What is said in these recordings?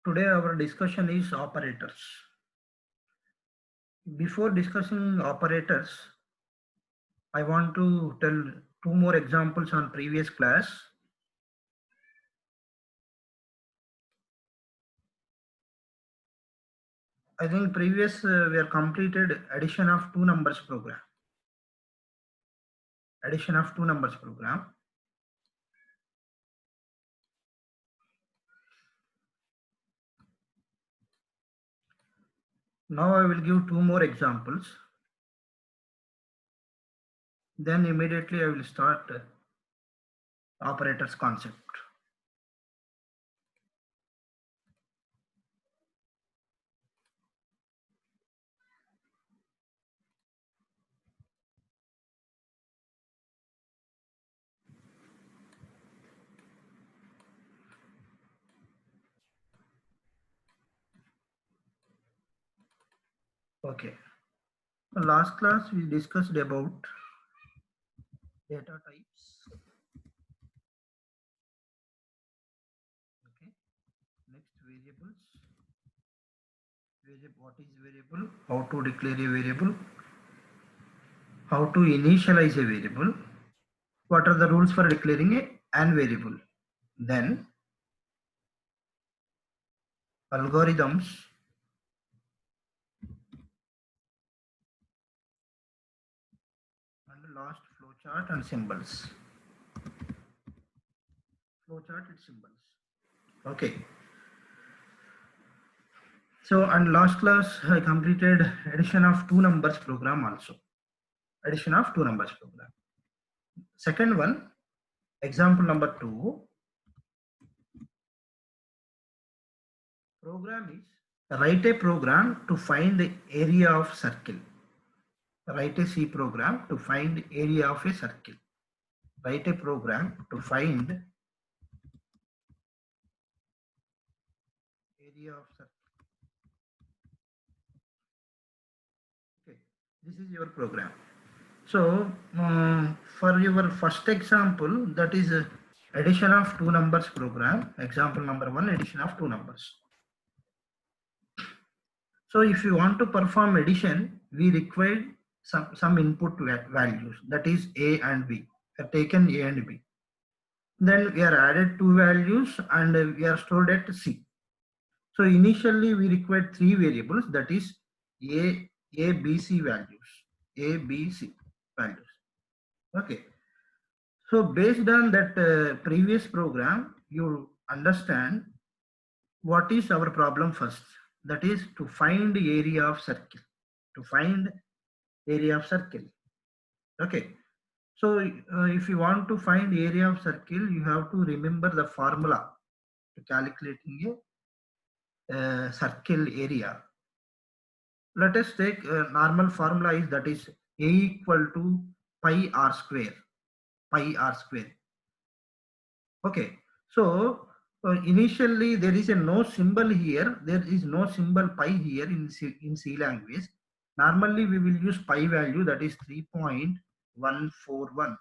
Today our discussion is operators. Before discussing operators, I want to tell two more examples on previous class. I think previous we have completed addition of two numbers program. Addition of two numbers program. Now I will give two more examples. Then immediately I will start operators concept. Okay. Last class we discussed about data types. Okay. Next variables. What is variable? How to declare a variable? How to initialize a variable? What are the rules for declaring an variable? Then algorithms and last flowchart and symbols. Flowchart and symbols. Okay. So and last class I completed addition of two numbers program also. Addition of two numbers program. Second one, example number 2. Program is write a program to find the area of circle. Write a C program to find area of a circle. Write a program to find area of circle. Okay, this is your program. So for your first example, that is addition of two numbers program. Example number 1, addition of two numbers. So if you want to perform addition, we require some input values, that is A and B. We have taken A and B. Then we are added two values and we are stored at C. So initially we required three variables, that is A, B, C values. A, B, C values. Okay. So based on that previous program, you understand what is our problem first. That is to find the area of circle. To find area of circle. Okay. So if you want to find area of circle, you have to remember the formula to calculating a circle area. Let us take normal formula is, that is A equal to pi r square. Pi r square. Okay. So initially there is a no symbol here. There is no symbol pi here in C language. Normally we will use pi value, that is 3.141.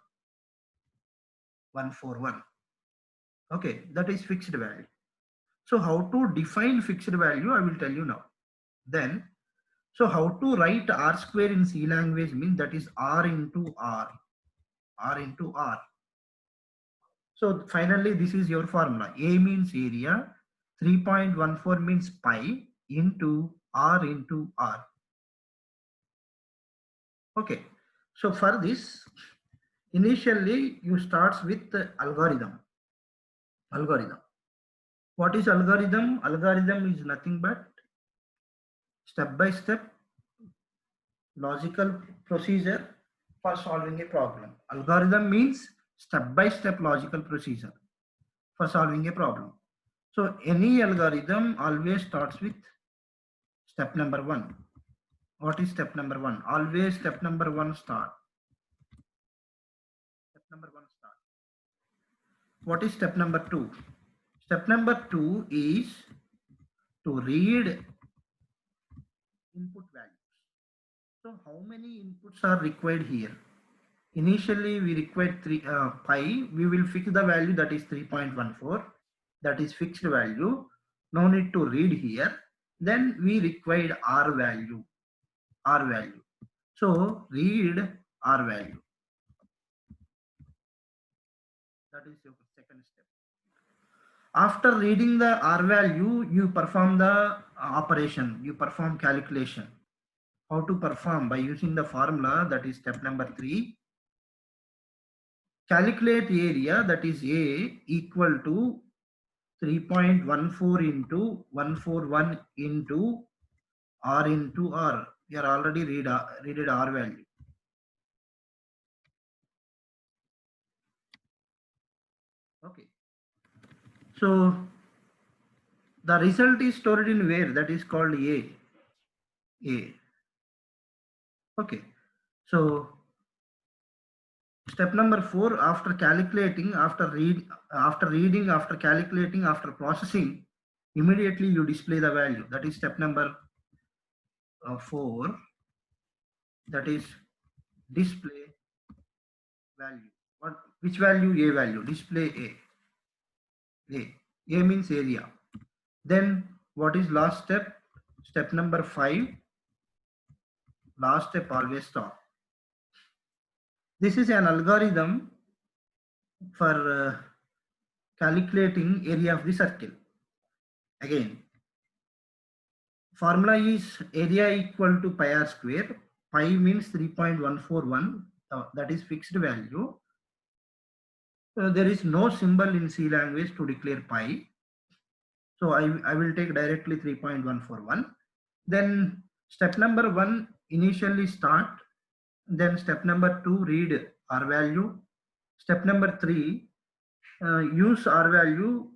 141. Okay, that is fixed value. So how to define fixed value, I will tell you now. Then, so how to write r square in C language means, that is r into r. R into r. So finally, this is your formula. A means area, 3.14 means pi into r into r. Okay. So for this, initially you starts with the algorithm. Algorithm. What is algorithm? Algorithm is nothing but step-by-step logical procedure for solving a problem. Algorithm means step-by-step logical procedure for solving a problem. So any algorithm always starts with step number 1. What is step number 1? Always step number 1 start. Step number 1 start. What is step number 2? Step number 2 is to read input values. So how many inputs are required here? Initially we require pi. We will fix the value, that is 3.14. That is fixed value. no need to read here. Then we required R value, R value. So read R value. That is your second step. After reading the R value, you perform the operation, you perform calculation. How to perform? By using the formula, that is step number 3. Calculate area, that is A, equal to 3.14 into 141 into R into R. We are already read R value. Okay. So the result is stored in where? That is called A. A. Okay. So step number 4, after calculating, after reading, after calculating, after processing, immediately you display the value. That is step number 4. That is display value. Which value? A value. Display A. A means area. Then what is last step? Step number 5. Last step always stop. This is an algorithm for calculating area of the circle. Again, formula is area equal to pi r square. Pi means 3.141. That is fixed value. There is no symbol in C language to declare pi. So I will take directly 3.141. Then step number 1, initially start. Then step number 2, read R value. Step number 3, use R value,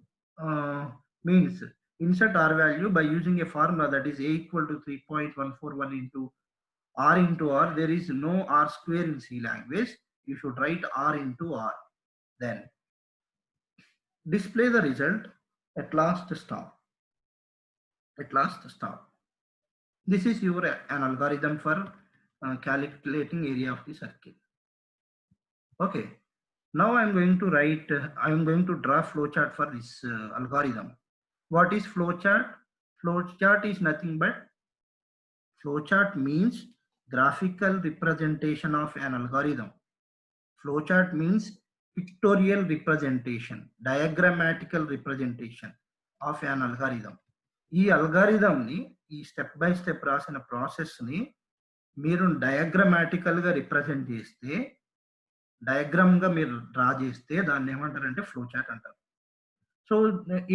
means insert R value by using a formula, that is A equal to 3.141 into R. There is no R square in C language. You should write R into R. Then display the result. At last stop. At last stop. This is your an algorithm for calculating area of the circle. Okay. Now I'm going to write, I'm going to draw flowchart for this algorithm. What is flowchart? Flowchart is nothing but, flowchart means graphical representation of an algorithm. Flowchart means pictorial representation, diagrammatical representation of an algorithm. ఈ algorithm ని, ఈ step by step రాసిన process ని మీరు డయాగ్రమాటికల్ గా represent చేస్తే, diagram గా మీరు డ్రా చేస్తే దాన్ని ఏమంటారంటే ఫ్లో చార్ట్ అంటారు. So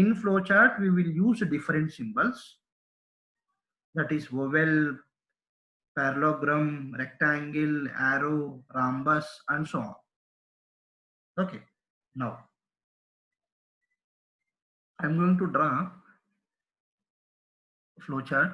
in flow chart we will use different symbols, that is oval, parallelogram, rectangle, arrow, rhombus and so on. Okay, now I'm going to draw flow chart.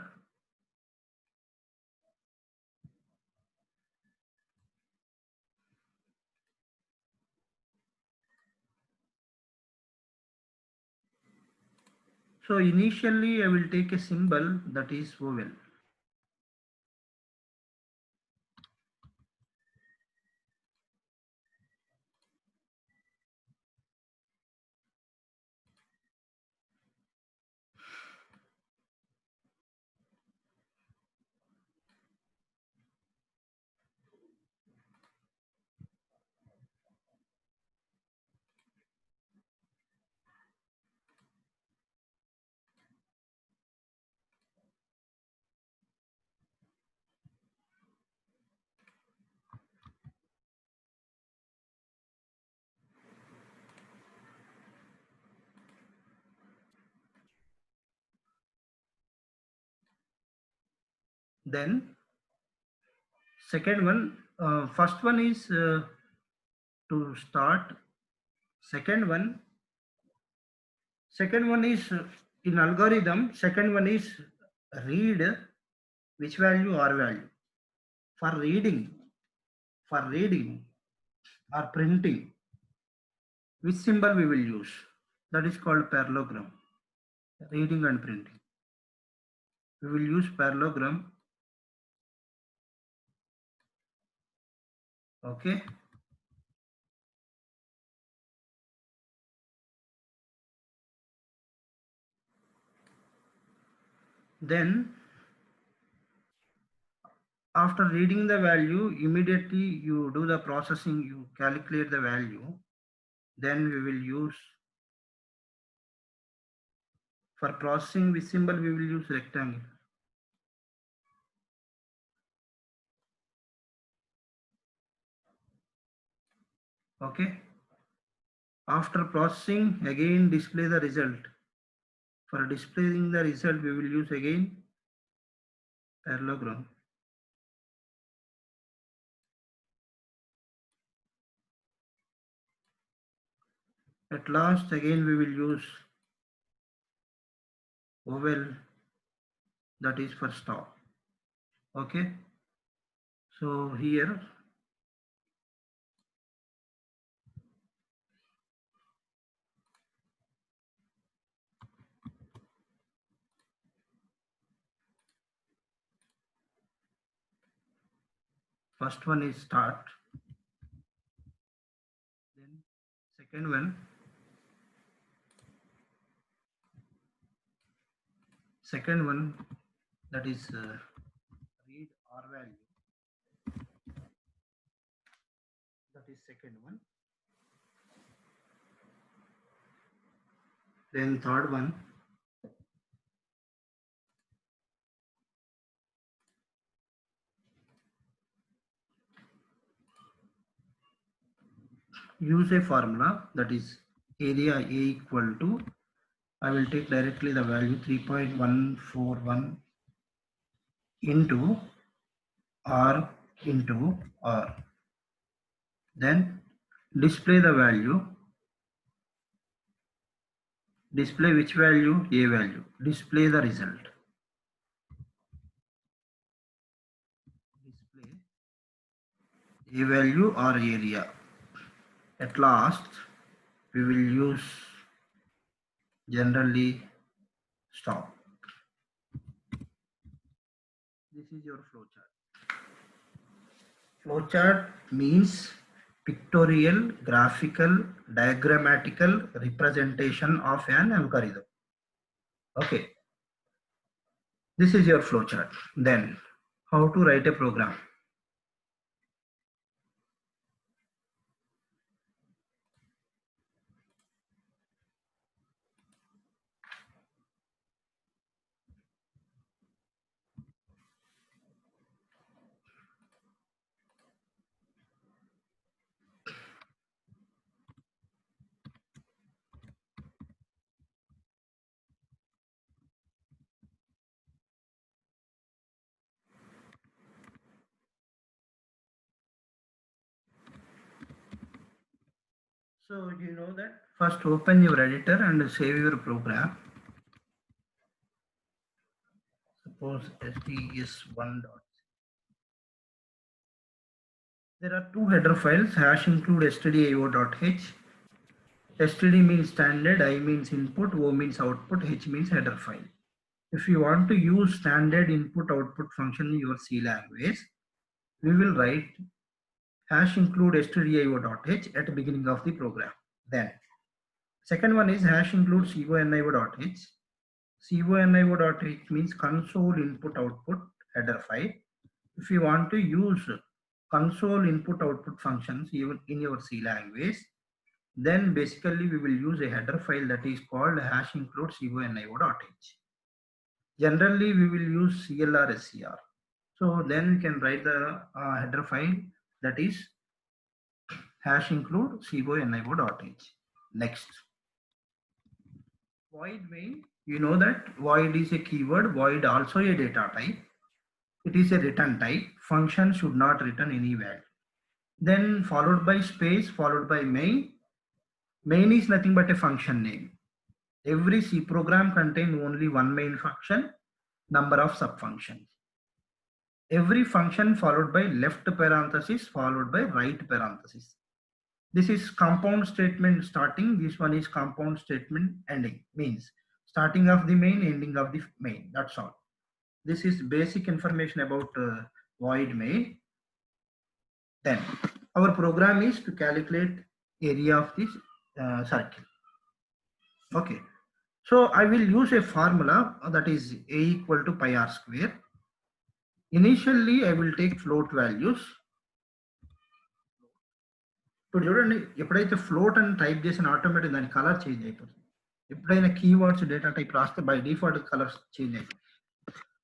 So initially I will take a symbol, that is oval. Then second one, first one is to start. Second one is in algorithm. Second one is read which value? R value. For reading or printing, which symbol we will use? That is called parallelogram. Reading and printing, we will use parallelogram. Okay. Then after reading the value, immediately you do the processing, you calculate the value. Then we will use, for processing with symbol, we will use rectangle. Okay. After processing, again display the result. For displaying the result, we will use again parallelogram. At last, again we will use oval, that is for stop. Okay. So here first one is start. Then second one, that is read R value. That is second one. Then third one, use a formula, that is area A equal to, I will take directly the value 3.141 into R into R. Then display the value. Display which value? A value. Display the result. Display A value or area. At last, we will use generally stop. This is your flowchart. Flowchart means pictorial, graphical, diagrammatical representation of an algorithm. Okay. This is your flowchart. Then, how to write a program? So you know that first open your editor and save your program. Suppose STS1. There are two header files, hash include stdio.h. std means standard, I means input, o means output, h means header file. If you want to use standard input output function in your C language, we will write hash include stdio.h at the beginning of the program. Then second one is hash include conio.h. conio.h means console input output header file. If you want to use console input output functions even in your C language, then basically we will use a header file that is called hash include conio.h. Generally we will use CLR SCR. So then we can write the header file that is hash include conio.h. Next, void main. You know that void is a keyword, void also a data type. It is a return type. Function should not return any value. Then followed by space, followed by main. Main is nothing but a function name. Every C program contains only one main function, number of subfunctions. Every function followed by left parenthesis, followed by right parenthesis. This is compound statement starting. This one is compound statement ending. Means starting of the main, ending of the main. That's all. This is basic information about void main. Then our program is to calculate area of this circle. Okay. So I will use a formula that is A equal to pi r square. Initially I will take float values. ఇప్పుడు చూడండి, ఎప్పుడైతే float అని type చేసిన automatic దాని colour change అయిపోతుంది. ఎప్పుడైనా keywords data type రాస్తే by default colours change అయిపోతుంది.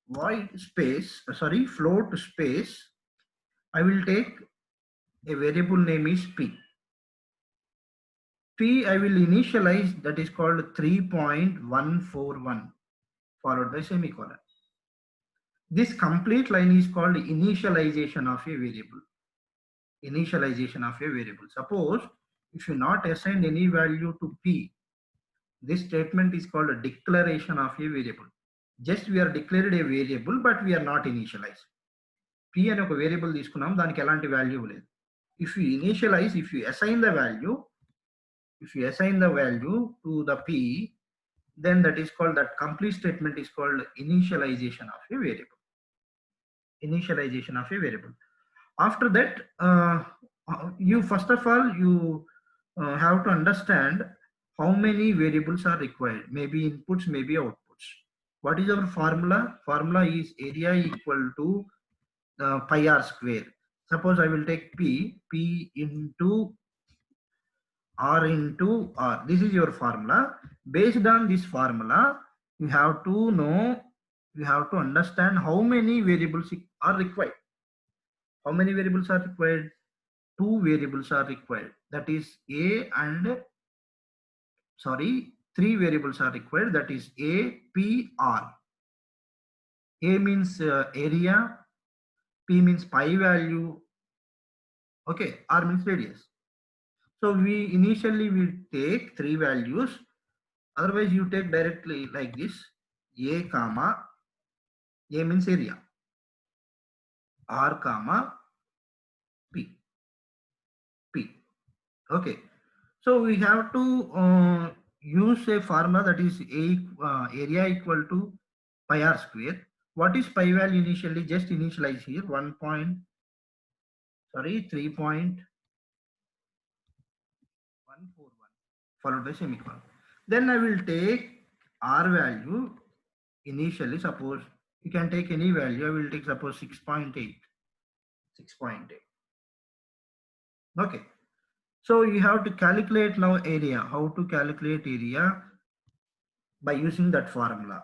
void space, sorry, float space, I will take a variable name is p. I will initialize, that is called 3.141 followed by semicolon. This complete line is called initialization of a variable. Initialization of a variable. Suppose if you not assign any value to p, this statement is called a declaration of a variable. Just we are declared a variable, but we are not initialized. p అని ఒక variable తీసుకున్నాం, దానికి ఎలాంటి value లేదు. If you initialize, if you assign the value to the p, then that is called, that complete statement is called initialization of a variable. Initialization of a variable. After that, you first of all you have to understand how many variables are required. Maybe inputs, maybe outputs. What is our formula? Formula is area equal to pi r square. Suppose I will take p into r into r. This is your formula. Based on this formula, you have to know, you have to understand how many variables are required. How many variables are required? 2 variables are required. That is a and, sorry, 3 variables are required. That is a, p, r. A means area, p means pi value, okay, r means radius. So we initially will take 3 values. Otherwise you take directly like this, a comma, a means area, r comma, p. Okay, so we have to use a formula that is area equal to pi r square. What is pi value initially? Just initialize here 3.141 followed by semicolon. Then I will take r value initially. Suppose you can take any value. I will take suppose 6.8. Okay, so you have to calculate now area. How to calculate area? By using that formula.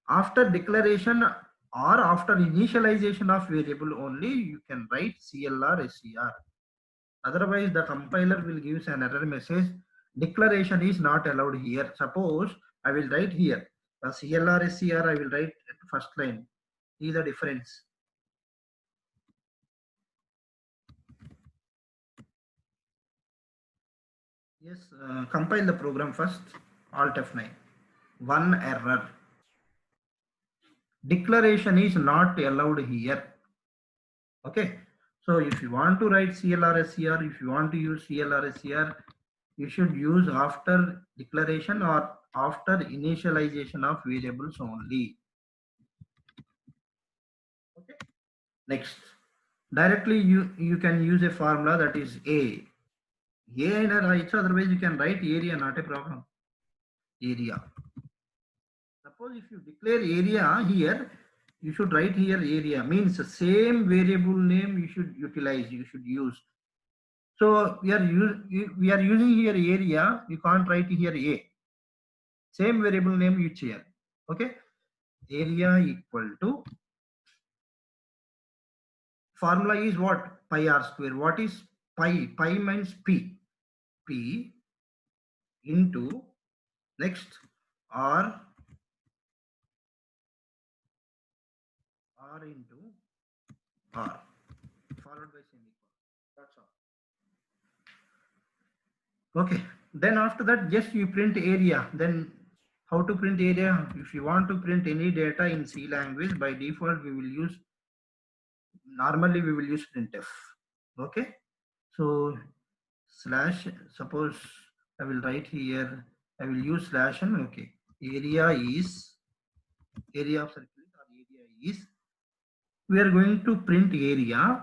After declaration or after initialization of variable only, you can write CLR SCR. Otherwise the compiler will give an error message, declaration is not allowed here. Suppose I will write here the CLR SCR, I will write at first line. See the difference. Yes, compile the program first. Alt F9. One error. Declaration is not allowed here. Okay, so if you want to write CLR SCR, if you want to use CLR SCR, you should use after declaration or after initialization of variables only. Okay, next, directly you can use a formula that is a in a right, otherwise you can write area, not a problem. Area. Suppose if you declare area here, you should write here area, means the same variable name you should utilize, you should use. So we are using here area, you can't write here a. Same variable name you share. Okay, area equal to, formula is what? Pi r square. What is pi? Pi means p into, next, r into r followed by semicolon. That's all. Okay, then after that just you print area. Then how to print area? If you want to print any data in C language, by default we will use, normally we will use printf. Okay, so slash, suppose I will write here, I will use slash and okay, area is, area of circle or area is, we are going to print area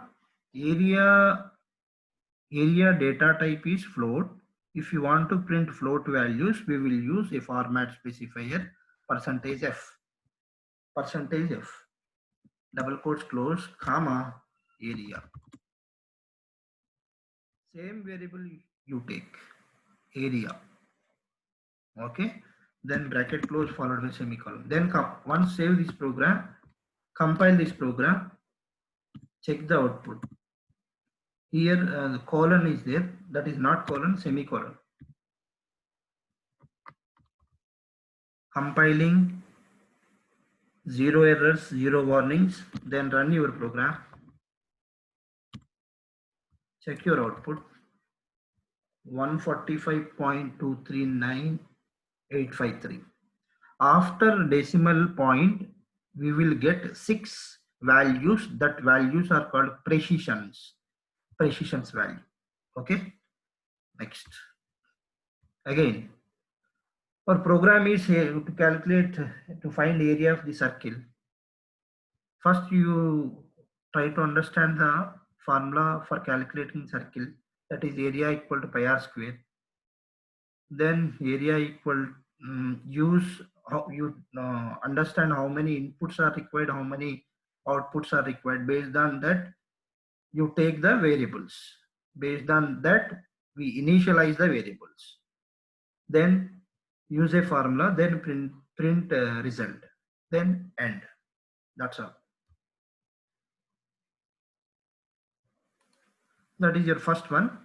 data type is float, If you want to print float values, we will use a format specifier %f, %f, double quotes close, comma, area. Same variable you take, area. Okay. Then bracket close followed by semicolon. Then once save this program, compile this program, check the output. Here the colon is there, that is not colon, semicolon. Compiling, 0 errors, 0 warnings, then run your program. Check your output, 145.239853. After decimal point, we will get 6 values. That values are called precisions value. Okay, next. Again, our program is to calculate, to find area of the circle. First, you try to understand the formula for calculating circle, that is area equal to pi r square. Then area equal, use how you understand how many inputs are required, how many outputs are required. Based on that, you take the variables. Based on that, we initialize the variables. Then use a formula, then print result, then end. That's all. That is your first one.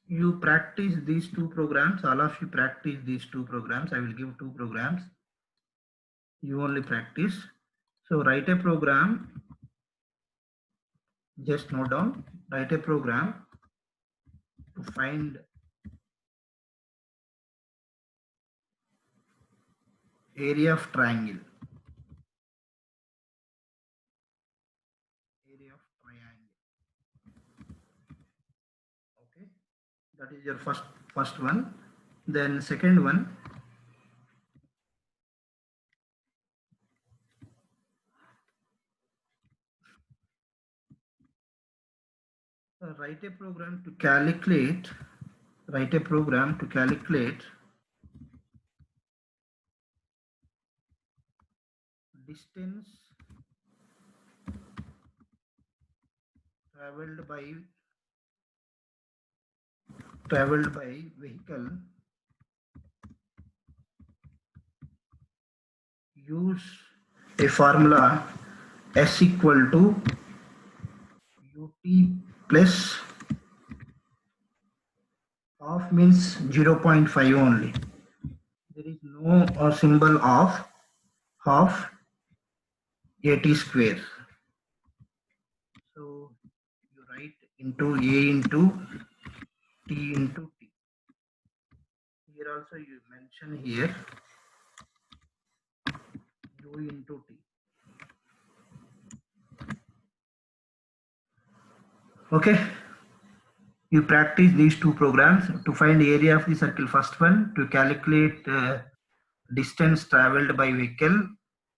You practice these two programs. All of you practice these two programs. I will give two programs. You only practice. So write a program. Just note down. Write a program to find area of triangle. Area of triangle. Okay. That is your first one. Then second one. Write a program to calculate. Write a program to calculate distance traveled by vehicle. Use a formula S equal to UT plus half means 0.5 only. There is no symbol of half AT square. So you write into A into T into T. Here also you mention here U into T. Okay. You practice these two programs to find area of the circle. First one, to calculate distance traveled by vehicle,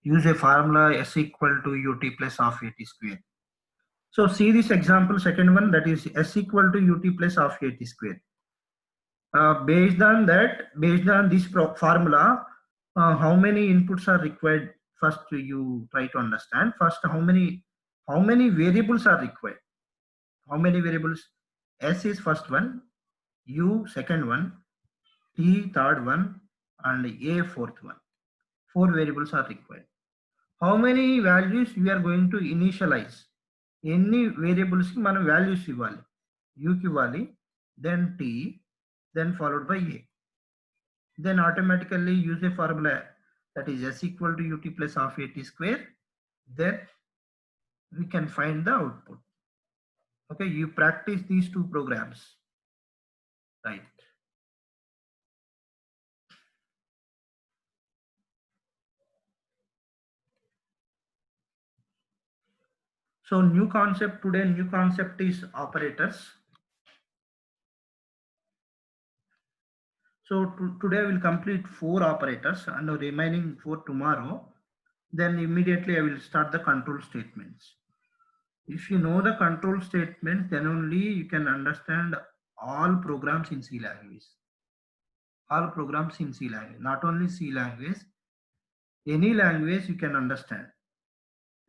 use a formula S equal to UT plus half AT square. So see this example, second one, that is S equal to UT plus half AT square. Based on this formula, how many inputs are required? First, you try to understand. First, how many variables are required? How many variables? S is first one, U second one, T third one, and A fourth one. 4 variables are required. How many values we are going to initialize? Any variables ki mana values ivvali. U ki ivvali, then T, then followed by A. Then automatically use a formula, that is S equal to UT plus half AT square. Then we can find the output. Okay, you practice these two programs, right? So new concept today, new concept is operators. So today I will complete 4 operators and the remaining 4 tomorrow. Then immediately I will start the control statements. If you know the control statements, then only you can understand all programs in C language. All programs in C language, not only C language, any language you can understand.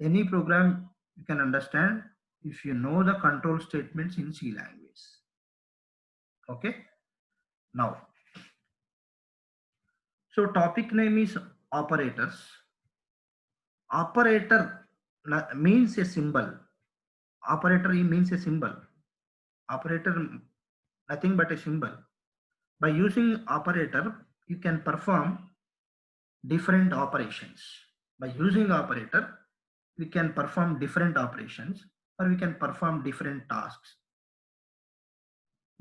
Any program you can understand if you know the control statements in C language. Okay. Now, so topic name is operators. Operator means a symbol. Operator means a symbol. Operator nothing but a symbol. By using operator, you can perform different operations. By using operator, we can perform different operations or we can perform different tasks.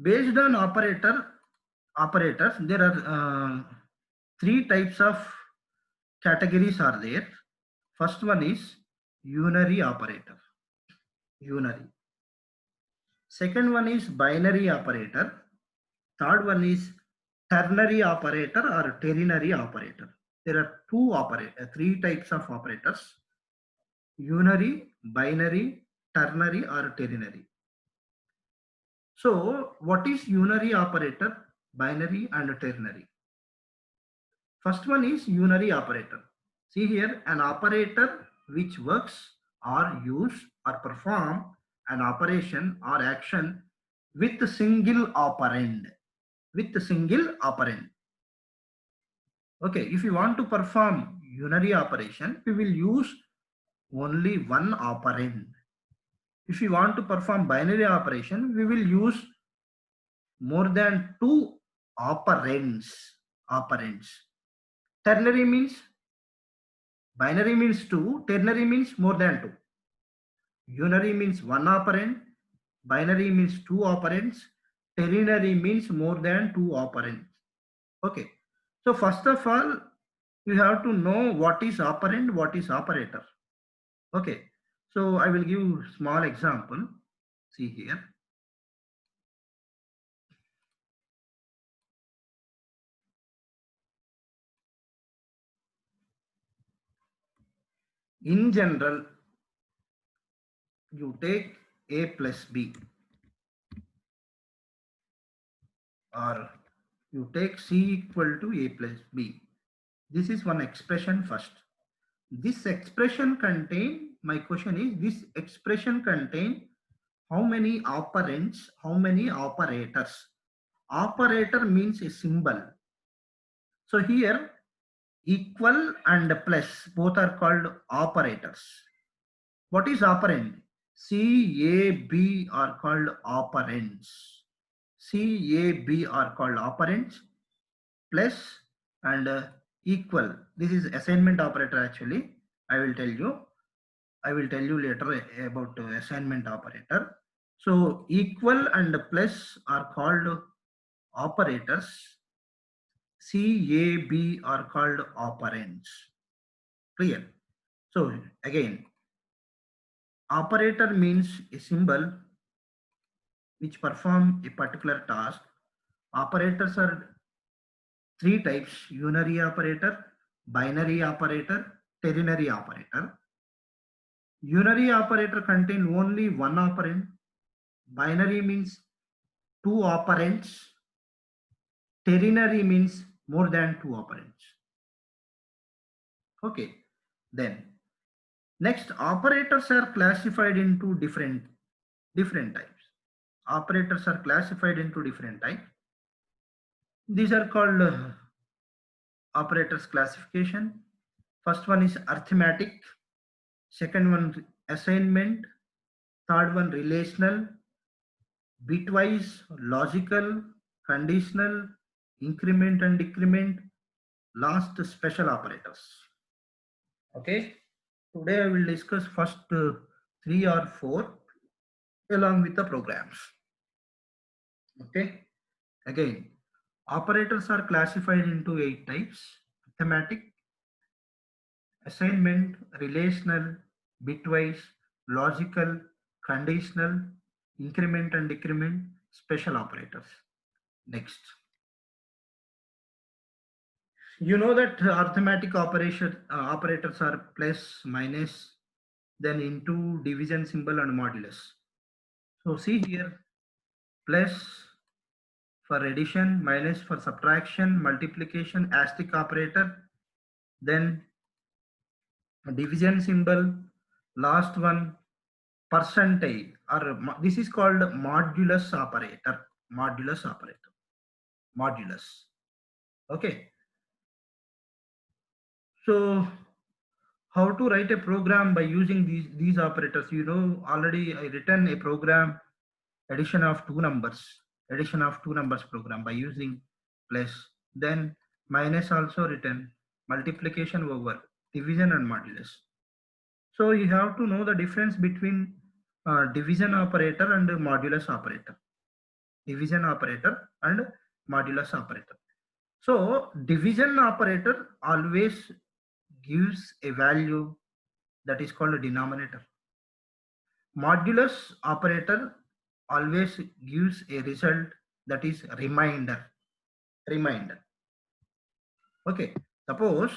Based on operators, there are 3 types of categories are there. First one is unary operator. Unary. Second one is binary operator. Third one is ternary operator or ternary operator. There are 3 types of operators: unary, binary, ternary or ternary. So what is unary operator, binary and ternary? First one is unary operator. See here, an operator which works or use or perform an operation or action with a single operand. With a single operand. Okay, if you want to perform unary operation, we will use only one operand. If you want to perform binary operation, we will use more than 2 operands. Ternary means binary means 2, ternary means more than 2. Unary means 1 operand, binary means 2 operands, ternary means more than 2 operands. Okay. So first of all, you have to know what is operand, what is operator. Okay. So I will give small example. See here. In general, you take A plus B, or you take C equal to A plus B. This is one expression first. This expression contain, my question is, this expression contain how many operands, how many operators? Operator means a symbol. So here equal and plus both are called operators. What is operand? C, A, B are called operands. C, A, B are called operands. Plus and equal. This is assignment operator actually. I will tell you later about assignment operator. So equal and plus are called operators. C, A, B are called operands. Clear? So again, operator means a symbol which perform a particular task. Operators are 3 types: unary operator, binary operator, ternary operator. Unary operator contain only one operand. Binary means 2 operands. Ternary means more than 2 operands. Okay. Then next, operators are classified into different types. Operators are classified into different types. These are called operators classification. First one is arithmetic. Second one assignment. Third one relational. Bitwise, logical, conditional, increment and decrement. Last, special operators. Okay. Today I will discuss first 3 or 4 along with the programs. Okay. Again, operators are classified into 8 types: arithmetic, assignment, relational, bitwise, logical, conditional, increment and decrement, special operators. Next. You know that arithmetic operators are plus, minus, then into, division symbol and modulus. So see here, plus for addition, minus for subtraction, multiplication, asterisk operator, then division symbol, last one percentage, or this is called modulus operator. Modulus operator. Modulus. Okay. So how to write a program by using these operators? You know, already I written a program, addition of two numbers program by using plus, then minus also written, multiplication over, division and modulus. So you have to know the difference between division operator and modulus operator. Division operator and modulus operator. So division operator always gives a value that is called a denominator. Modulus operator always gives a result that is remainder. Remainder. Okay. Suppose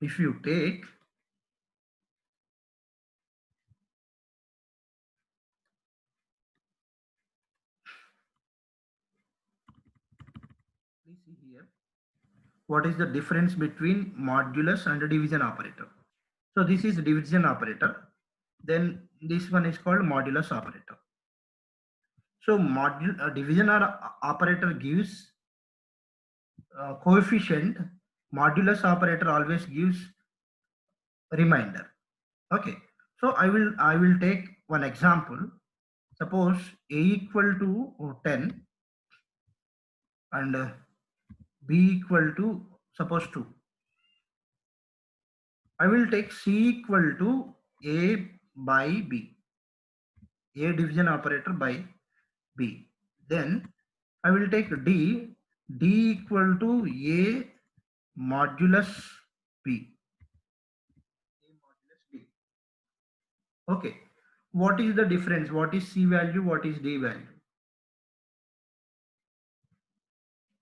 if you take please see here what is the difference between modulus and division operator. So this is division operator. Then this one is called modulus operator. So division operator gives coefficient. Modulus operator always gives remainder. Okay. So I will take one example. Suppose a equal to 10 and b equal to suppose 2. I will take c equal to a by b. A division operator by b. Then I will take d equal to a modulus b. A modulus b. Okay. What is the difference? What is c value? What is d value?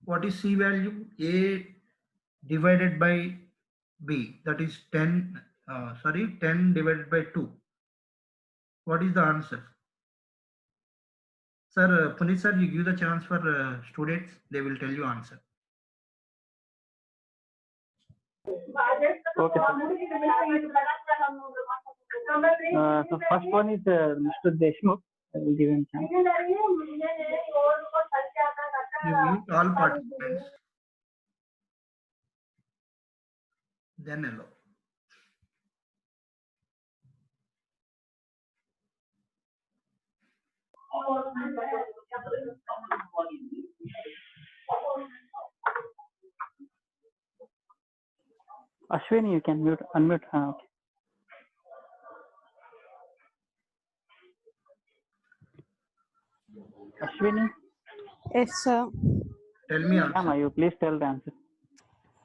What is c value? A divided by b, that is 10, 10 divided by 2. What is the answer? Sir, Puneet sir, you give the chance for students, they will tell you answer. Okay, so first one is Mr. Deshmukh. I will give him chance. You mute all participants. Then allow. Ashwini, you can unmute. Okay. Ashwini? Yes, sir. Tell me answer. Rama, you please tell the answer.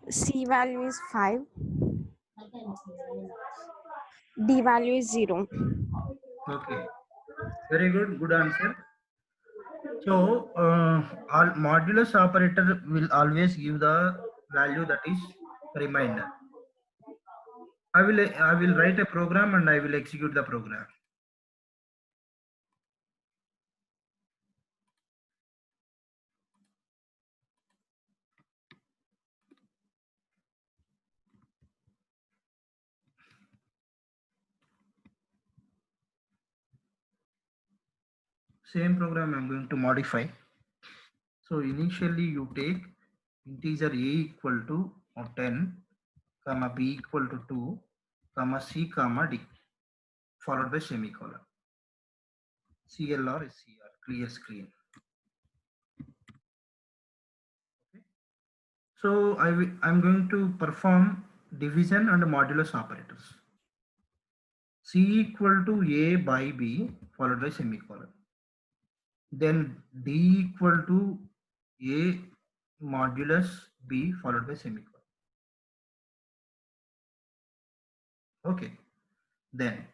C value is 5. D value is 0. Okay. Very good. Good answer. So, modulus operator will always give the value that is remainder. I will write a program and I will execute the program. Same program I'm going to modify. So initially you take integer a equal to 10, comma b equal to 2, comma c, comma d, followed by semicolon. CLR is CR, clear screen. Okay. So I'm going to perform division and modulus operators. C equal to a by b, followed by semicolon. Then d equal to a modulus b, followed by semicolon. Okay. Then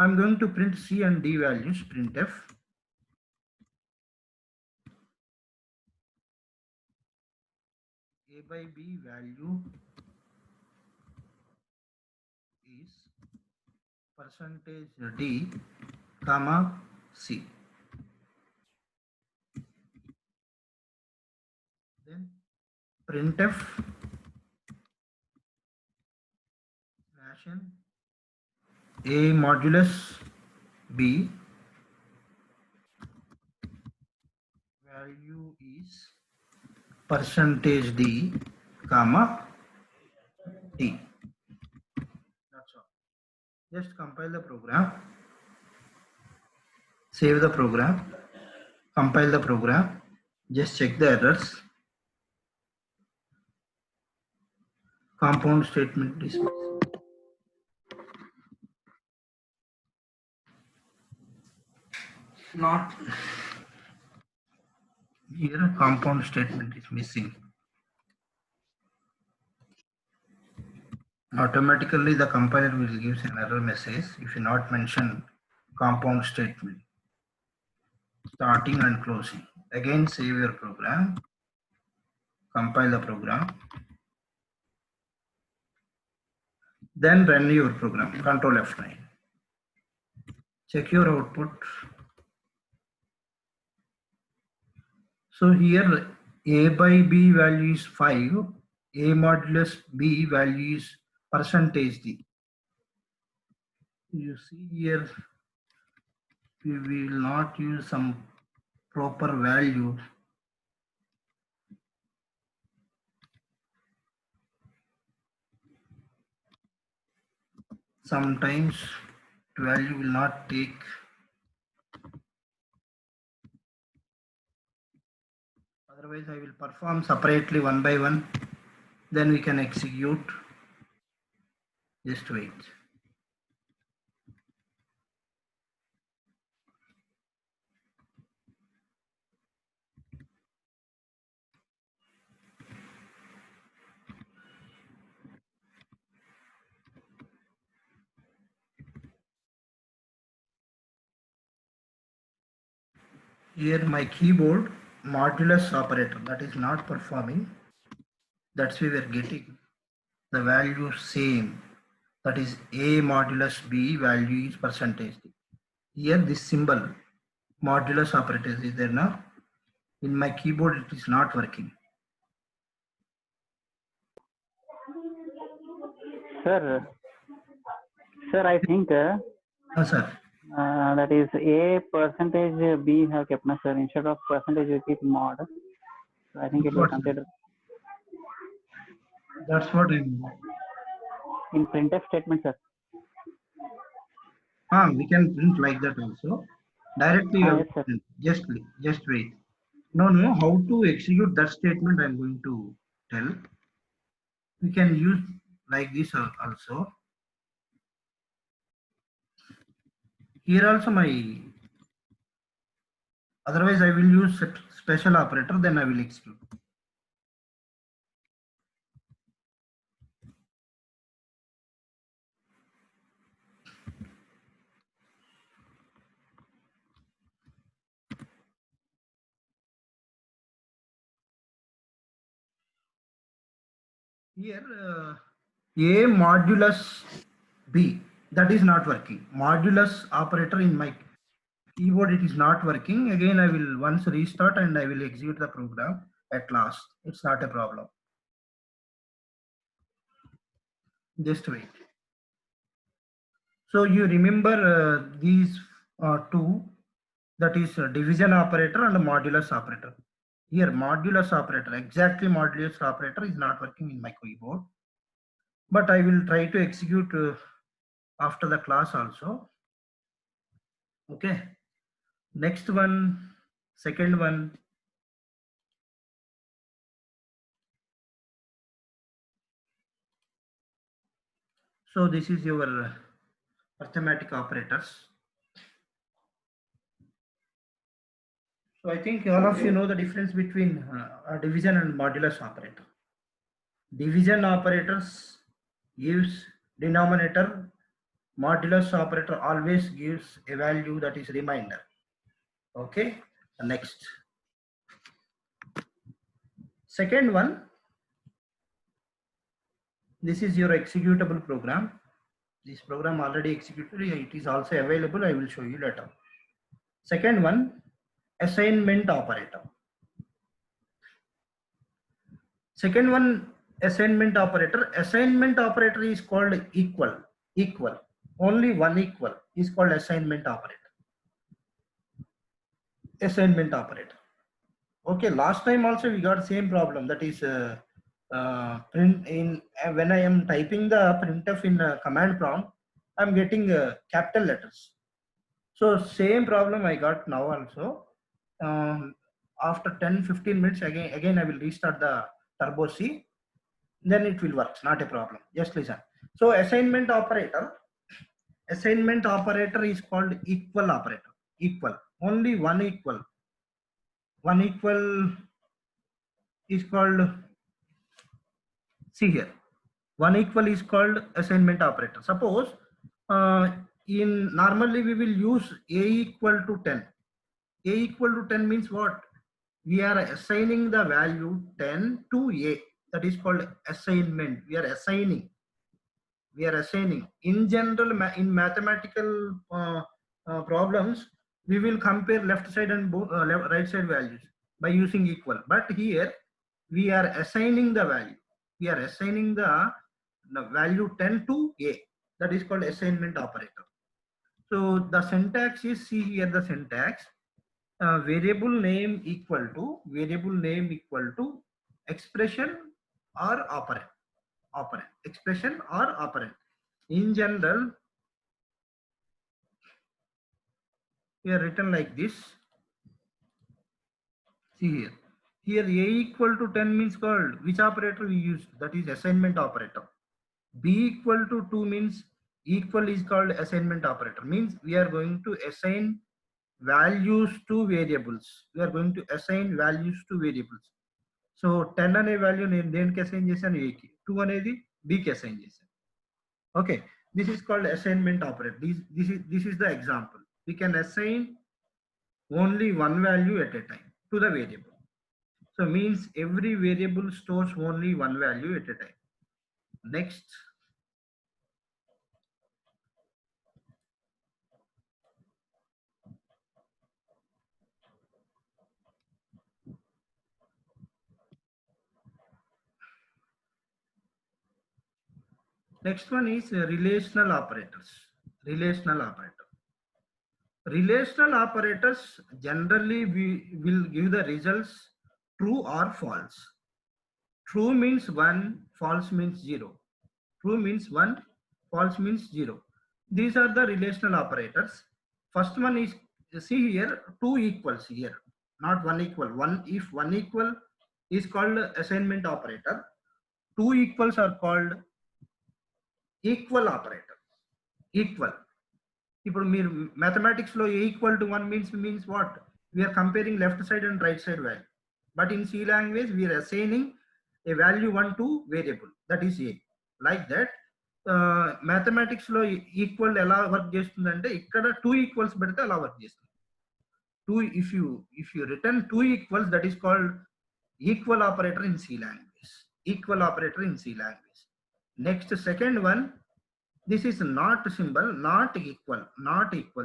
I'm going to print C and D values, printf. A by B value is percentage D, comma C. Then printf ration A modulus B value is percentage D, comma T. That's all. Just compile the program, save the program, compile the program, just check the errors. Compound statement is not here. Compound statement is missing. Automatically the compiler will give an error message if you not mention compound statement starting and closing. Again save your program, compile the program, then run your program. Control F9. Check your output. So here A by B value is 5, A modulus B value is percentage D. You see here we will not use some proper value. Sometimes value will not take. Otherwise I will perform separately one by one, then we can execute. Just wait. Here my keyboard modulus operator, that is not performing. That's why we are getting the value same. That is A modulus B value is percentage D. Here this symbol modulus operator is there now. In my keyboard it is not working. Sir, I think Sir. that is A percentage B have kept na, sir, instead of percentage we keep mod. So I think it will consider. That's what I mean. In printf statement, sir. We can print like that also. Directly Yes, sir. just wait. No, how to execute that statement I'm going to tell. We can use like this also. Here also my, otherwise I will use special operator, then I will execute. Here A modulus B, that is not working. Modulus operator in my keyboard it is not working. Again I will once restart and I will execute the program at last. It's not a problem. Just wait. So you remember these two, that is division operator and modulus operator. Here modulus operator, exactly modulus operator is not working in my keyboard, but I will try to execute after the class also. Okay, next one, second one. So this is your arithmetic operators. So I think all of you know the difference between division and modulus operator. Division operators gives denominator, modulus operator always gives a value that is remainder. Okay, next. Second one, This is your executable program. This program already executed. It is also available. I will show you later. Second one, assignment operator. Second one, assignment operator. Assignment operator is called equal. Equal. Only one equal is called assignment operator. Assignment operator. Okay, last time also we got same problem, that is print in when I am typing the printf in command prompt, I'm getting capital letters. So same problem I got now also. After 10-15 minutes again I will restart the Turbo C, then it will work, not a problem. Just listen. So assignment operator is called equal operator. Equal, only one equal. One equal is called, see here, one equal is called assignment operator. Suppose in normally we will use a equal to 10. A equal to 10 means what? We are assigning the value 10 to a. That is called assignment. We are assigning. In general, in mathematical problems, we will compare left side and right side values by using equal. But here we are assigning the value. We are assigning the value 10 to a. That is called assignment operator. So the syntax is, see here the syntax. Variable name equal to expression or operand. Expression or operand. In general, we are written like this. See here a equal to 10 means called which operator we use, that is assignment operator. B equal to 2 means equal is called assignment operator, means we are going to assign values to variables. So 10 అనే value నేను దేనికి assign చేశాను, a కి. 2 అనేది b కి assign చేశాను. Okay, this is called assignment operator. This is the example. We can assign only one value at a time to the variable. So means every variable stores only one value at a time. Next, next one is relational operators. Relational operators generally we will give the results true or false. True means 1, false means 0. True means 1, false means 0. These are the relational operators. First one is, see here, 2 equals here, not 1 equal. If 1 equal is called assignment operator, 2 equals are called equal operator. Equal. ఇప్పుడు మీరు mathematics లో a equal to 1 means what? We are comparing left side and right side value. But in C language, we are assigning a value 1 to variable, that is a. Like that, mathematics లో equal ఎలా work చేస్తుందంటే ఇక్కడ 2 equals పెడితే అలా work చేస్తుంది. 2 if you return 2 equals, that is called equal operator in C language. Equal operator in C language. Next, second one, this is not symbol, not equal.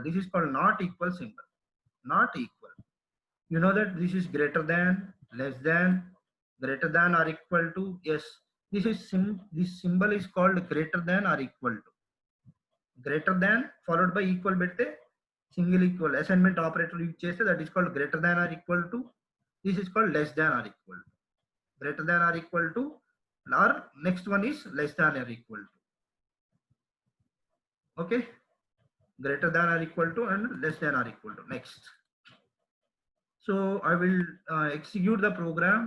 This is called not equal symbol. Not equal. You know that this is greater than, less than, greater than or equal to. Yes, this symbol is called greater than or equal to. Greater than followed by equal bette single equal assignment operator use cheste, that is called greater than or equal to. This is called less than or equal to. Greater than or equal to, or next one is less than or equal to. Okay, greater than or equal to and less than or equal to. Next, so I will execute the program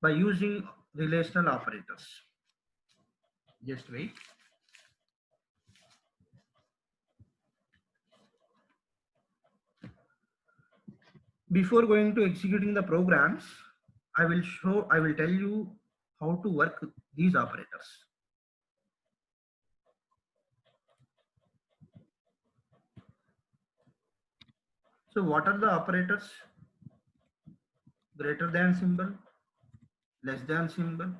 by using relational operators. Just wait. Before going to executing the programs, I will tell you how to work these operators. So what are the operators? Greater than symbol, less than symbol,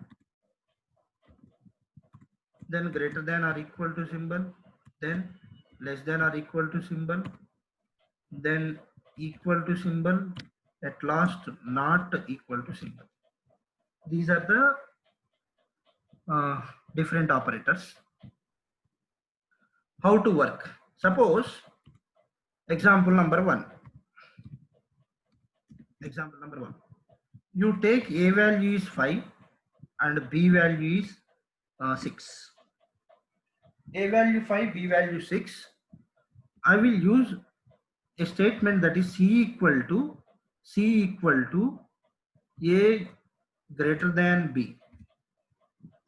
then greater than or equal to symbol, then less than or equal to symbol, then equal to symbol, at last not equal to symbol. These are the different operators. How to work? Suppose example number one. Example number one. You take A value is 5 and B value is 6. A value 5, B value 6. I will use a statement that is C equal to A greater than B.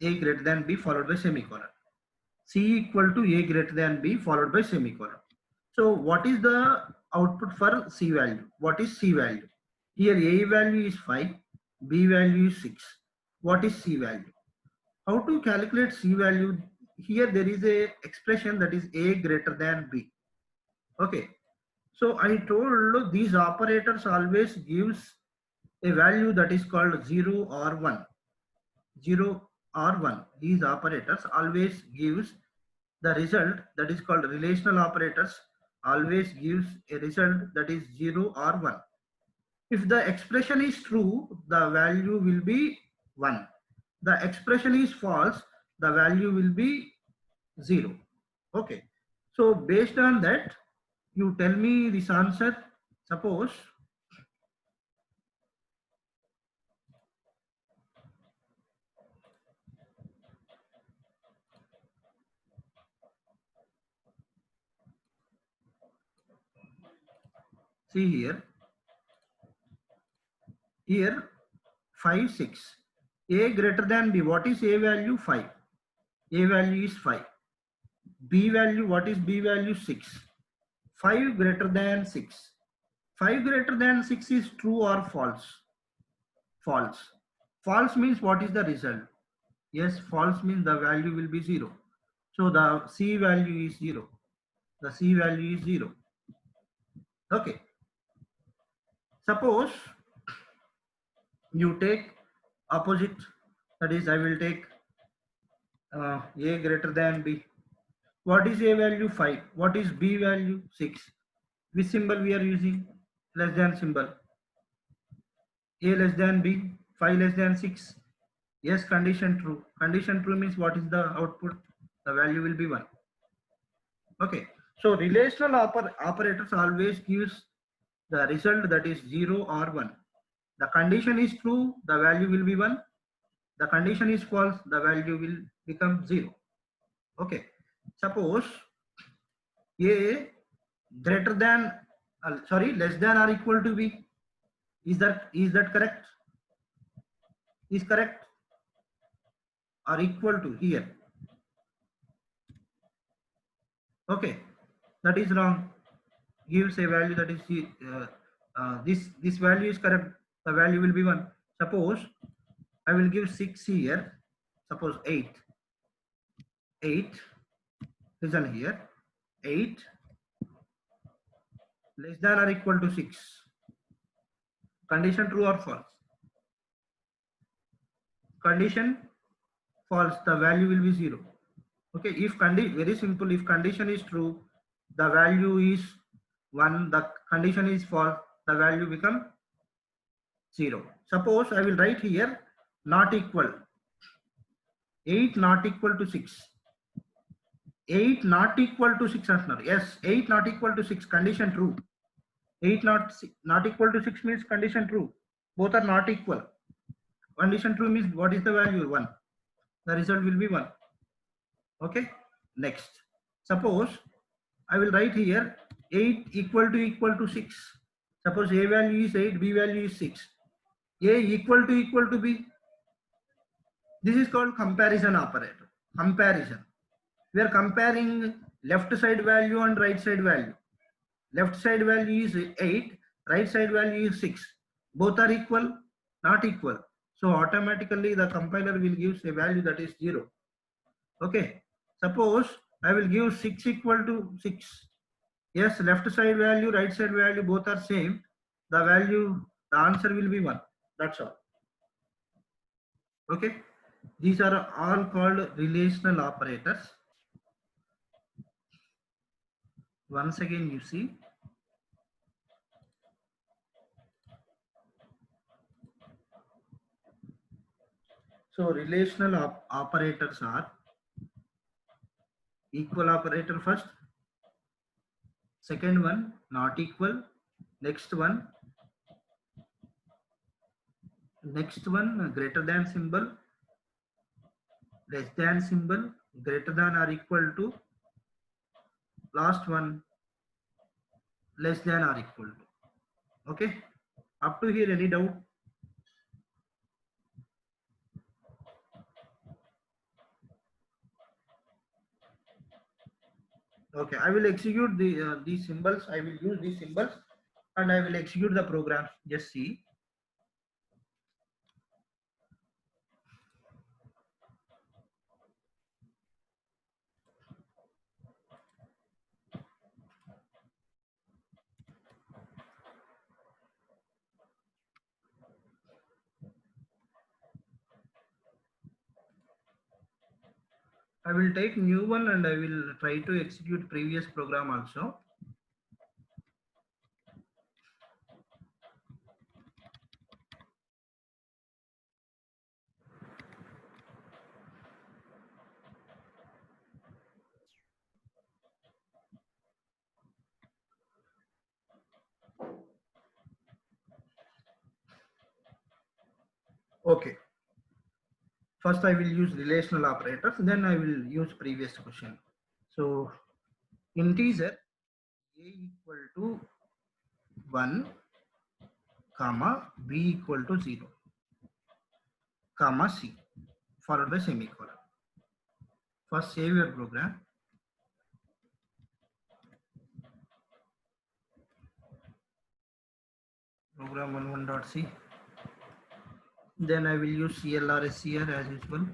A greater than B followed by semicolon. C equal to A greater than B followed by semicolon. So what is the output for C value? What is C value? Here A value is 5, B value is 6. What is C value? How to calculate C value? Here there is a expression that is A greater than B. Okay. So I told these operators always gives a value that is called 0 or 1. 0 or 1. These operators always gives the result that is called relational operators always gives a result that is 0 or 1. If the expression is true, the value will be 1. The expression is false, the value will be 0. Okay. So based on that, you tell me this answer. Suppose see here 5 6, A greater than B. What is A value? 5. A value is 5. B value, what is B value? 6. 5 greater than 6. 5 greater than 6 is true or false? False. False means what is the result? Yes, false means the value will be 0. So the C value is 0. The C value is 0. Okay. Suppose you take opposite, that is I will take A greater than B. What is A value? 5. What is B value? 6. Which symbol we are using? Less than symbol. A less than B, 5 less than 6. Yes, condition true. Condition true means what is the output? The value will be 1. Okay. So relational operators always gives the result that is 0 or 1. The condition is true, the value will be 1. The condition is false, the value will become 0. Okay. Suppose A greater than less than or equal to B. Is that correct? Is correct? Or equal to here? Okay, that is wrong. Gives a value that is this value is correct. The value will be 1. Suppose I will give 6 here. Suppose 8. 8. Listen here. 8 less than or equal to 6. Condition true or false? Condition false. The value will be 0. Okay. If very simple. If condition is true, the value is 1. The condition is false, the value become 0. Suppose I will write here not equal. 8 not equal to 6. 8 not equal to 6. Yes, 8 not equal to 6. Condition true. 8 not equal to 6 means condition true. Both are not equal. Condition true means what is the value? 1. The result will be 1. Okay. Next. Suppose I will write here 8 equal to 6. Suppose A value is 8, B value is 6. A equal to B. This is called comparison operator. Comparison. We are comparing left side value and right side value. Left side value is 8, right side value is 6. Both are equal? Not equal. So automatically the compiler will give a value that is 0. Okay. Suppose I will give 6 equal to 6. Yes, left side value, right side value, both are same. The answer will be 1. That's all. Okay. These are all called relational operators. Once again, you see, so relational operators are equal operator first, second one not equal, next one greater than symbol, less than symbol, greater than or equal to, last one less than or equal to. Okay, up to here, any doubt? Okay, I will execute these symbols. I will use these symbols and I will execute the program. Just see. I will take new one and I will try to execute previous program also. Okay. First I will use relational operators, then I will use previous question. So integer a equal to 1, comma b equal to 0, comma c, followed by semicolon. First save your program. Program 11.c. Then I will use CLRS here as usual.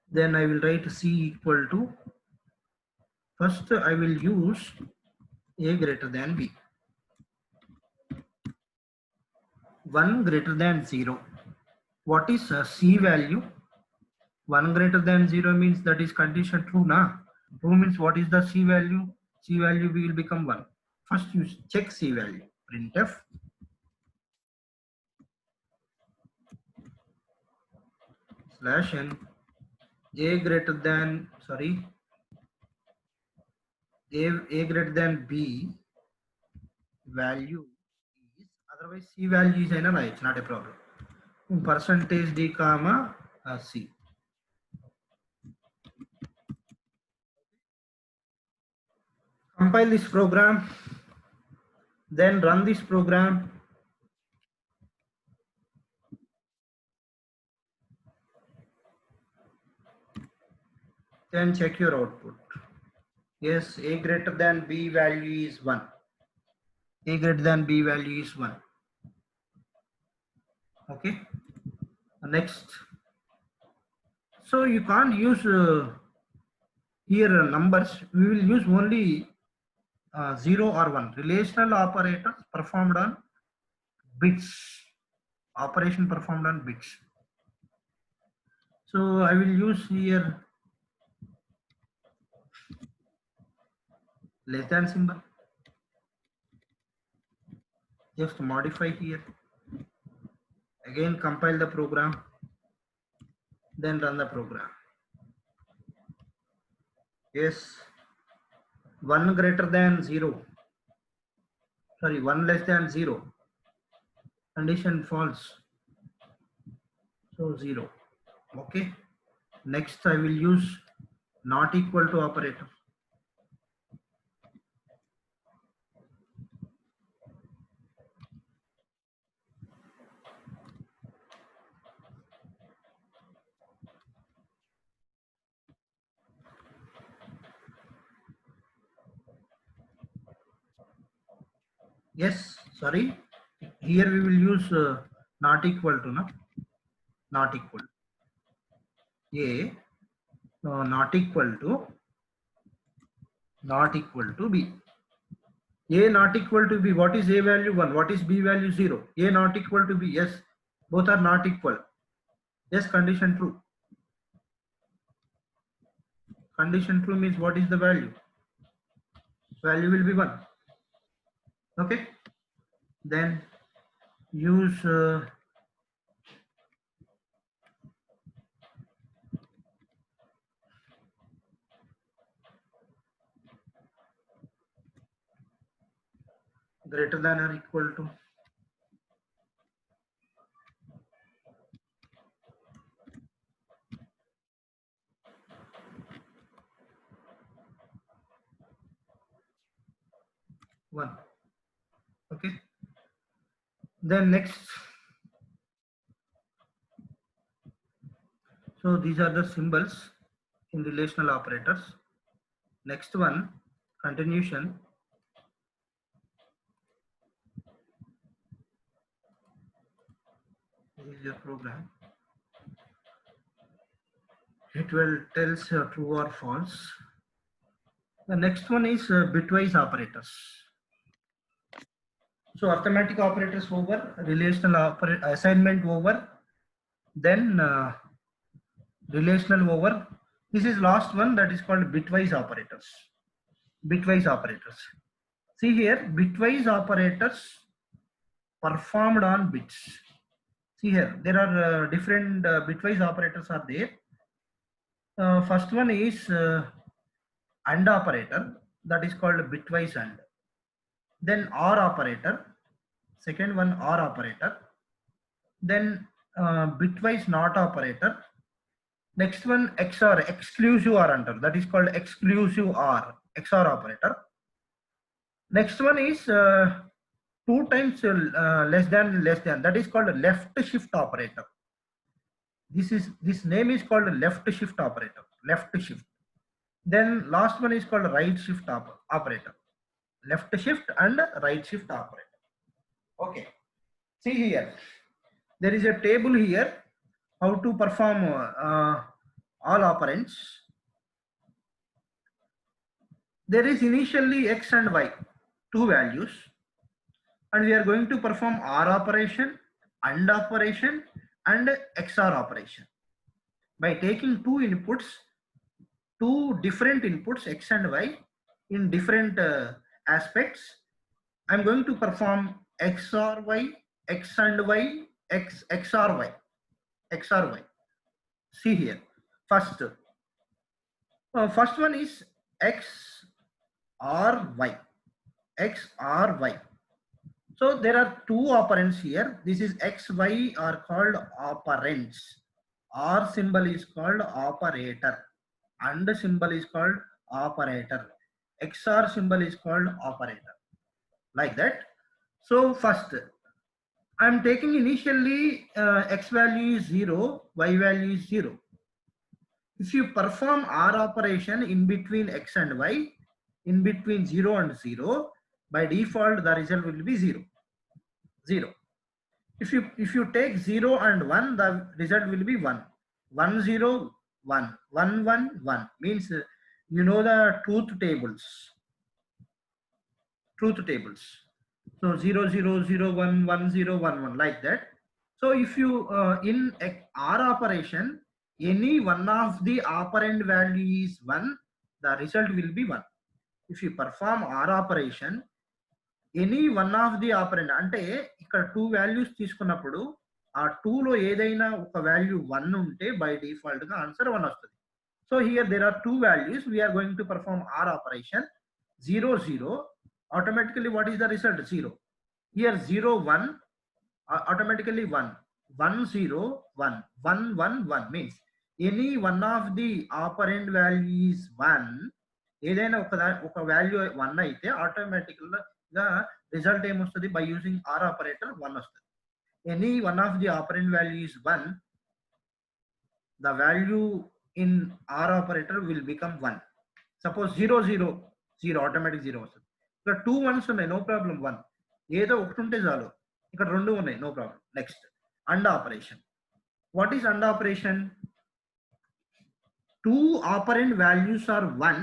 Then I will write c equal to, first I will use a greater than b. 1 greater than 0. What is c value? 1 greater than 0 means that is condition true, na? True means what is the c value? C value will become 1. First you check c value. Printf /n a greater than, sorry, a greater than b value is, otherwise c value is it's not a problem. Percentage d comma c. Compile this program, then run this program. Then check your output. Yes, a greater than b value is 1. A greater than b value is 1. Okay. Next. So you can't use here numbers. We will use only 0 or 1. Relational operators performed on bits. Operation performed on bits. So I will use here less than symbol. Just modify here. Again compile the program. Then run the program. Yes. 1 greater than 0. Sorry, 1 less than 0. Condition false. So 0. Okay. Next I will use not equal to operator. Yes, sorry. Here we will use not equal to, no? Not equal. A not equal to B. A not equal to B. What is A value 1? What is B value 0? A not equal to B. Yes. both are not equal. Yes, condition true. Condition true means what is the value? Value will be 1. Okay, then use greater than or equal to. One. Okay, then next, so these are the symbols in relational operators. Next one, continuation. This is your program. It will tells true or false. The next one is bitwise operators. So arithmetic operators over, relational assignment over, then relational over. This is last one, that is called bitwise operators. Bitwise operators. See here, bitwise operators performed on bits. See here, there are different bitwise operators are there. First one is AND operator, that is called bitwise AND. Then OR operator, second one OR operator. Then bitwise NOT operator. Next one XOR, exclusive OR enter, that is called exclusive OR, XOR operator. Next one is 2 times less than, that is called left shift operator. This name is called left shift operator, left shift. Then last one is called right shift operator, left shift and right shift operator. Okay, see here, there is a table here how to perform all operands. There is initially X and Y, 2 values, and we are going to perform OR operation, AND operation and XOR operation. By taking 2 inputs, 2 different inputs X and Y in different aspects, I am going to perform XOR Y, X and Y, XOR Y, XOR Y. See here, first one is X or Y, X or Y. So there are 2 operands here. This is X, Y are called operands. OR symbol is called operator. AND symbol is called operator. XOR symbol is called operator. Like that. So first, I am taking initially X value is 0, Y value is 0. If you perform OR operation in between X and Y, in between 0 and 0, by default the result will be 0. 0. If you take 0 and 1, the result will be 1. 1 0 1 1 1 1 means you know the truth tables. Truth tables. So 0 0 0 1 1 0 1 1 like that. So if you in OR operation, any one of the operand value is 1, the result will be 1. If you perform OR operation, any one of the operand, అంటే ఇక్కడ 2 values తీసుకున్నప్పుడు ఆ 2 లో ఏదైనా ఒక value 1 ఉంటే by default గా answer 1 వస్తుంది. So here there are 2 values, we are going to perform OR operation. 0 0, automatically what is the result? 0. Here 0 1, automatically 1. 1 0 1 1 1 1 means any one of the operand value is 1. ఏదైనా ఒక value 1 అయితే ఆటోమేటికల్ గా result ఏమొస్తుంది? By using are operator 1 వస్తుంది. Any one of the operand value is 1, the value in OR operator will become 1. Suppose 0 0 0, automatic 0 వస్తుంది. ఇక్కడ 2 1s ఉన్నాయి, no problem 1. ఏదో ఒకటి ఉంటే చాలు, ఇక్కడ 2 ఉన్నాయి, no problem. Next AND operation. What is AND operation? 2 operand values are 1,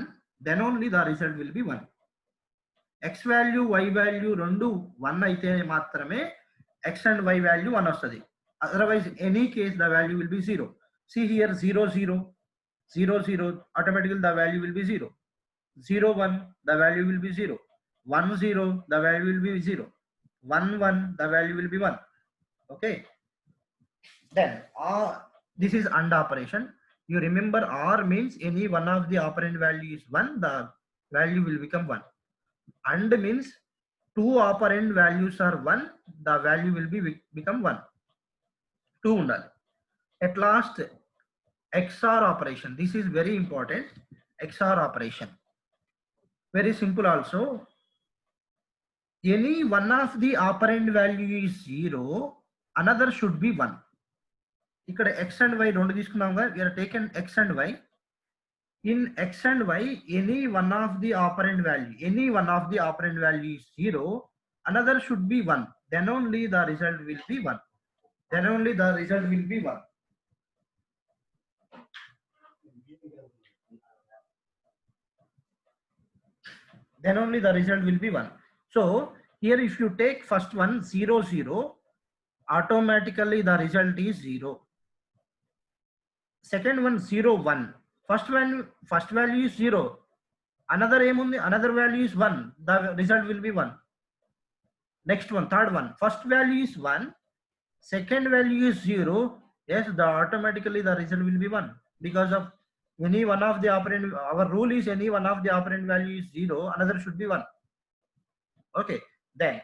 then only the result will be 1. X value, Y value రెండు 1 అయితే మాత్రమే X and Y value 1 వస్తుంది. Otherwise, any case the value will be 0. See here 0 0 0 0, automatically the value will be 0. 0 1, the value will be 0. 1 0, the value will be 0. 1 1, the value will be 1. Okay. Then this is AND operation. You remember OR means any one of the operand value is 1, the value will become 1. AND means two operand values are 1, the value will become 1. 2 undali. At last, XOR operation. This is very important. XOR operation. Very simple also. Any one of the operand value is 0, another should be 1. ఇక్కడ x and y రెండు తీసుకున్నాం కదా, we are taken x and y. In x and y, any one of the operand value is 0, another should be 1. Then only the result will be 1. Then only the result will be 1. Then only the result will be 1. So here if you take first one 0 0, automatically the result is 0. Second one 0 1, first value is 0, another value is 1, the result will be 1. Next one, third one, first value is 1, second value is 0, yes, automatically the result will be 1, because of any one of the operand. Our rule is any one of the operand value is 0, another should be 1. Okay, then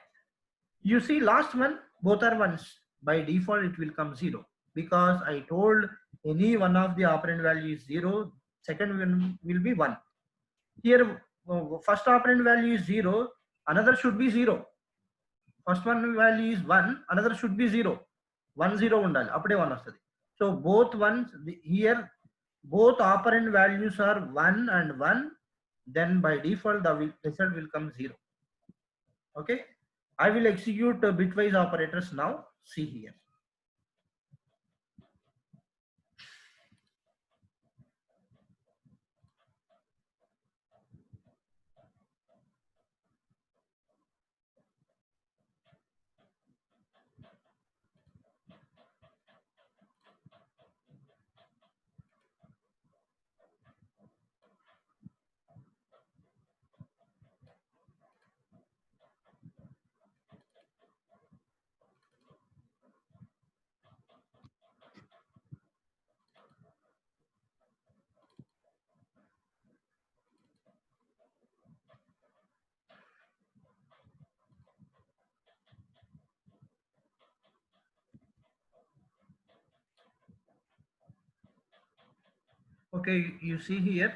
you see last one, both are ones. By default it will come 0, because I told any one of the operand value is 0, second one will be 1. Here first operand value is 0, another should be 0. First one value is 1, another should be 0. 1 0 undali, appude 1 vastadi. So both ones, here both operand values are 1 and 1, then by default the result will come 0. Okay, I will execute bitwise operators now. See here. Okay, you see here.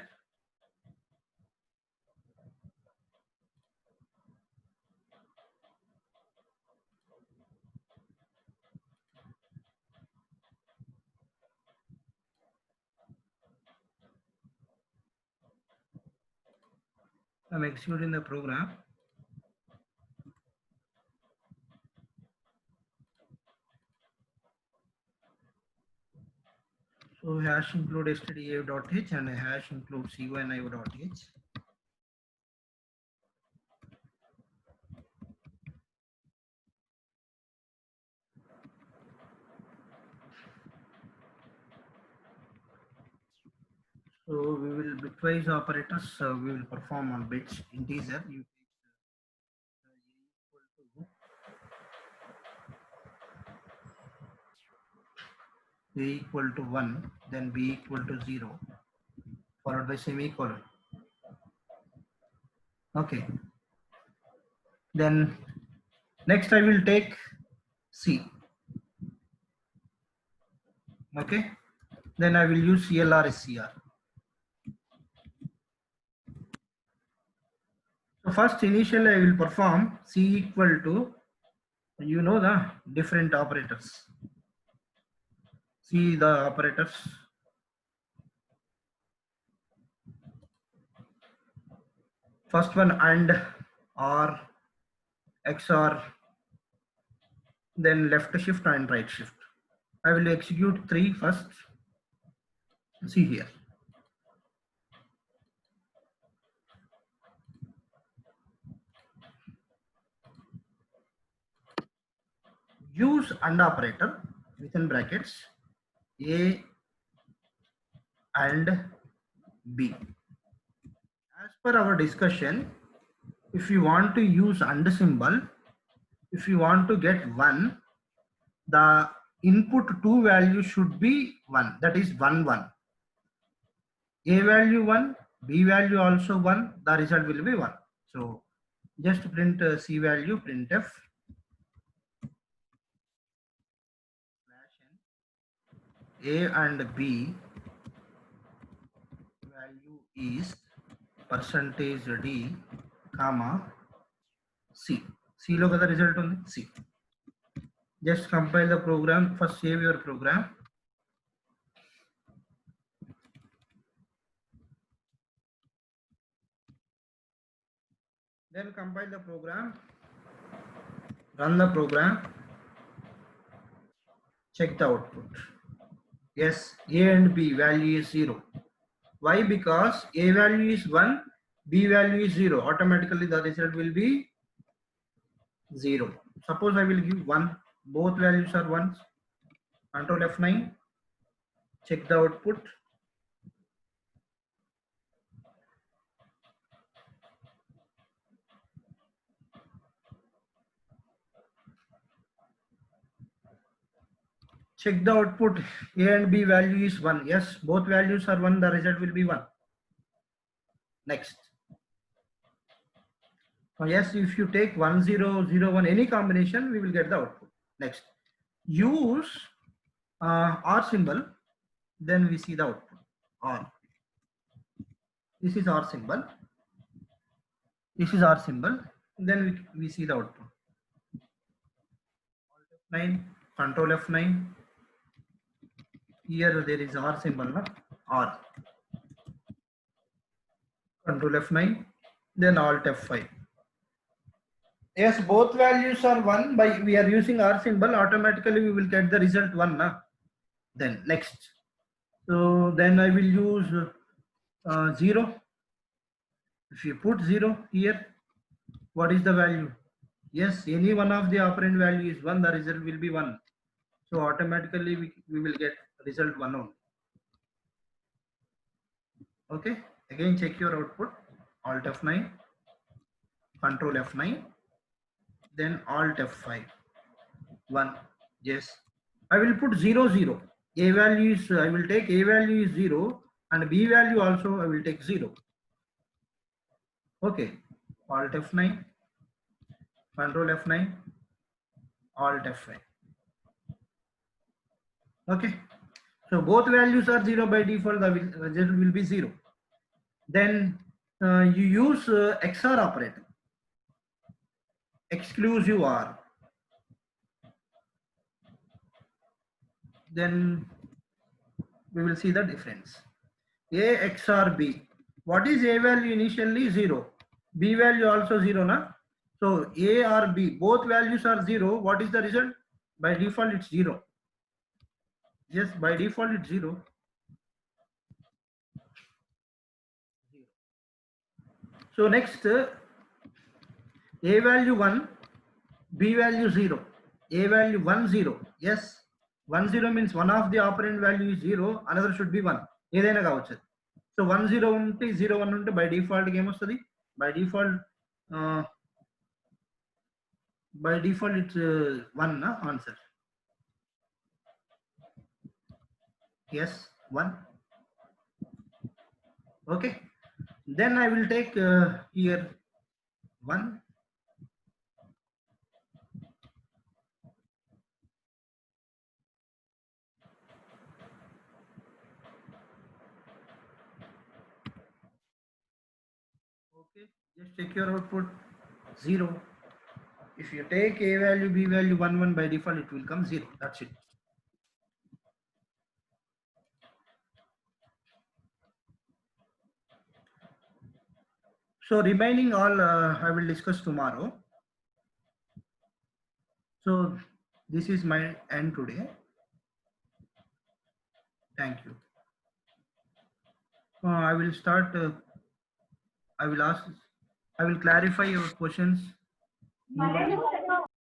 I'm executing the program. So hash include stdio.h and hash include cynio.h. So we will bitwise operators, we will perform on bits integer. You take a equal to 1, then b equal to 0, followed by semicolon. Okay. Then next I will take c. Okay. Then I will use CLR SCR. So first initially I will perform c equal to, you know, the different operators. See the operators. First one AND, OR, XOR, then left shift and right shift. I will execute 3 first. See here. Use AND operator. within brackets A and B. As per our discussion, if you want to use and symbol, if you want to get 1, the input 2 value should be 1, that is 1 1. A value 1, B value also 1, the result will be 1. So just print C value, printf A and B value is percentage D, comma C. C lo kada result undi C. Just compile the program. First save your program. Then compile the program. Run the program. Check the output. Yes, A and B value is 0. Why? Because A value is 1, B value is 0. Automatically the result will be 0. Suppose I will give 1. Both values are 1s. Control F9. Check the output. Check the output. A and B value is 1. Yes, both values are 1. The result will be 1. Next. Yes, if you take 1 0 0 1 any combination, we will get the output. Next, use OR symbol, then we see the output. OR. This is OR symbol. This is OR symbol. Then we see the output. Alt F9, Control F9. Here there is OR symbol, no? OR. Control F9. Then Alt F5. Yes, both values are 1. By we are using OR symbol, automatically we will get the result 1. Na? Then next. So then I will use 0. If you put 0 here, what is the value? Yes, any one of the operand value is 1, the result will be 1. So automatically we will get result 1 only. Okay, again check your output. Alt F9, Control F9, then Alt F5. 1. Yes, I will put 0 0. A value is, I will take A value is 0 and B value also I will take 0. Okay, Alt F9, Control F9, Alt F5. Okay, so both values are 0 by default, the result will be 0. Then you use XOR operator, exclusive OR. Then we will see the difference. A XOR B. What is A value initially? 0. B value also 0, na? So A or B, both values are 0. What is the result? By default it's 0. Yes, by default it's 0. So next, A value 1, B value 0. A value 1 0. Yes, 1 0 means one of the operand value is 0, another should be 1. ఏదైనా కావచ్చు. So 1 0 ఉంటే 0 1 ఉంటే by default game వస్తుంది. By default it's 1 na answer. Yes, 1. Okay, then I will take here 1. Okay, just check your output. 0. If you take A value, B value 1 1, by default it will come 0. That's it. So remaining all I will discuss tomorrow. So this is my end today. Thank you. I will start. I will clarify your questions.